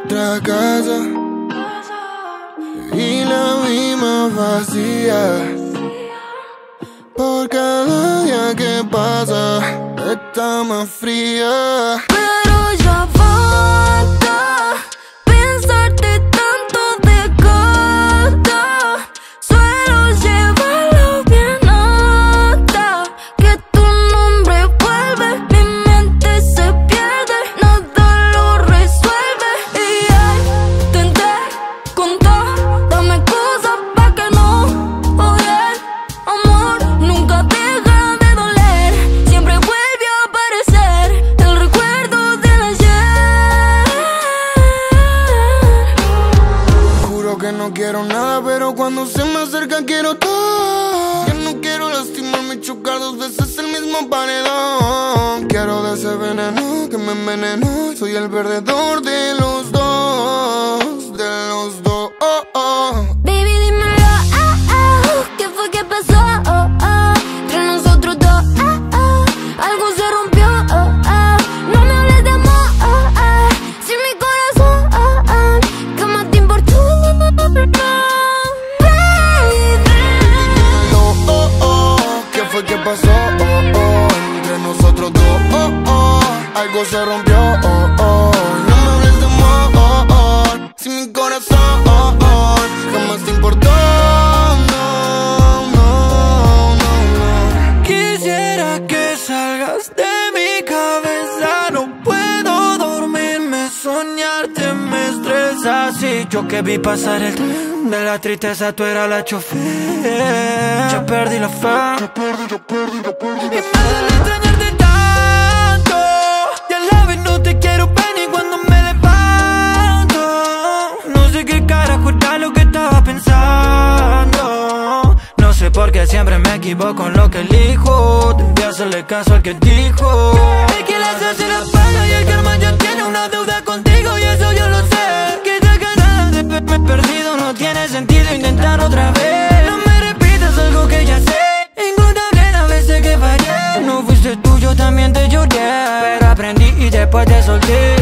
otra casa y la vimos vacía. Por cada día que pasa está más fría. Pero ya basta pensarte tanto de gata. Suelo llevarlo bien alta. Que tu nombre vuelve, mi mente se pierde, nada lo resuelve. Y intenté con todo, dame cosas pa' que no odie. Amor nunca deja de doler, siempre vuelve a aparecer el recuerdo del ayer. Juro que no quiero nada, pero cuando se me acerca quiero todo. Ya no quiero lastimarme y chocar dos veces el mismo paredón. Quiero de ese veneno que me envenenó. Soy el perdedor de los dos, de los dos. Baby, dímelo, ¿qué fue que pasó? Entre nosotros dos, algo se rompió. No me hables de amor, si mi corazón jamás te importó. ¿Qué fue que pasó? Entre nosotros dos, algo se rompió. No me hables de amor, si mi corazón jamás te importó. Quisiera que salgas de mi cabeza. No puedo dormirme, soñarte me estresa. Si yo que vi pasar el tren de la tristeza, tú eras la chofer. Ya perdí la fe. Y me duele extrañarte tanto. Y a la vez no te quiero ver ni cuando me levanto. No sé qué carajo era lo que estaba pensando. No sé por qué siempre me equivoco en lo que elijo. Debí hacerle caso al que dijo. El que la hace la paga y el karma ya tiene una deuda contigo. Y eso yo lo sé. Que te ganas de verme perdido. No tiene sentido intentar otra vez. No me repitas algo que ya sé. Ingotable las veces que fallé. No fuiste tú, yo también te lloré. Pero aprendí y después te solté.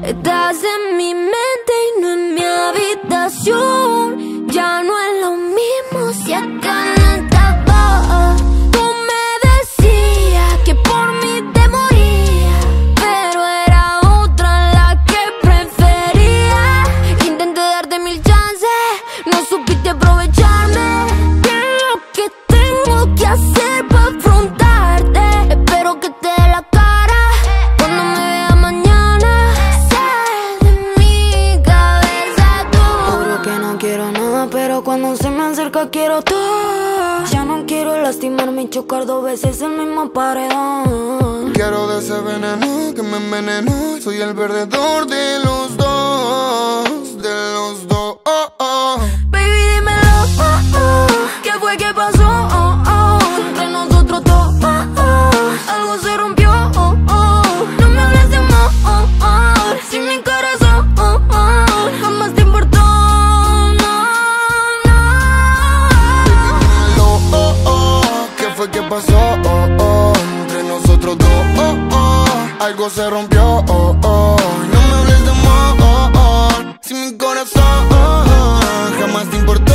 Estás en mi mente y no en mi habitación. Ya no es lo mismo si acá no estaba. Tú me decías que por mí te moría, pero era otra la que prefería. Intenté darte mil chances, no supiste aprovecharme. ¿Qué es lo que tengo que hacer para afrontarte? Espero que te dé la cara cuando me vea mañana. Sal de mi cabeza tú. Juro que no quiero nada, pero cuando se me acerca quiero todo. Ya no quiero lastimarme y chocar dos veces el mismo paredón. Quiero de ese veneno que me envenenó. Soy el perdedor de los dos, de los dos. Baby, dímelo, ¿qué fue que pasó? Entre nosotros dos, algo se rompió. No me hables de amor, si mi corazón jamás te importó. ¿Qué fue que pasó? Entre nosotros dos, algo se rompió. No me hables de amor, si mi corazón jamás te importó.